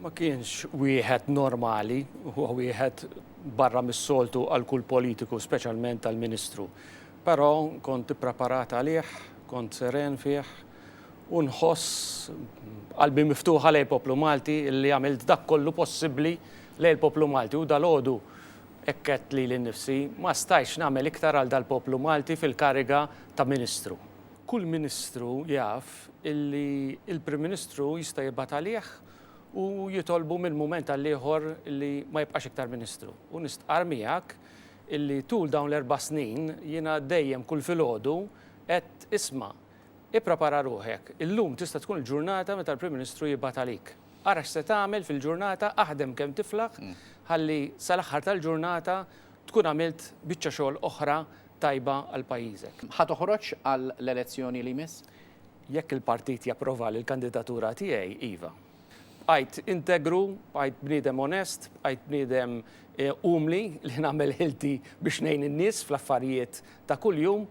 Ma kienx wieħed normali, u wieħed barra mis-soltu għal kull politiku, speċjalment għal ministru. Però kont ippreparat għalih, kont seren fih, u nħoss qalbi miftuħa lejn poplu Malti li għamilt dak kollu possibbli lejn poplu Malti u dal-għodu ekket li l-nifsi ma stajx nagħmel iktar għal dal-poplu Malti fil-kariga ta' ministru. Kull ministru jaf illi il-Prim Ministru jista' jibgħat għalih u jitolbu minn mument għal ieħor li ma jibqax iktar ministru. U nistqar miegħek illi tul dawn l-4 snin jiena dejjem kull filgħodu qed isma' ipprepara ruħek. Illum tista' tkun il-ġurnata meta l-Prim Ministru jibgħat għalik. Ara x'se tagħmel fil-ġurnata, aħdem kemm tiflaħ ħalli sal-aħħar tal-ġurnata tkun għamilt biċċa xogħol oħra tajba għal pajjiżek. Ħa toħroġ għal l-elezzjoni li miss? Jekk il-partit japprova l-kandidatura tiegħi, iva. Bqajt integru, bqajt bniedem onest, bqajt bniedem umli li nagħmel ħilti biex ngħin in-nies fl-affarijiet ta' kuljum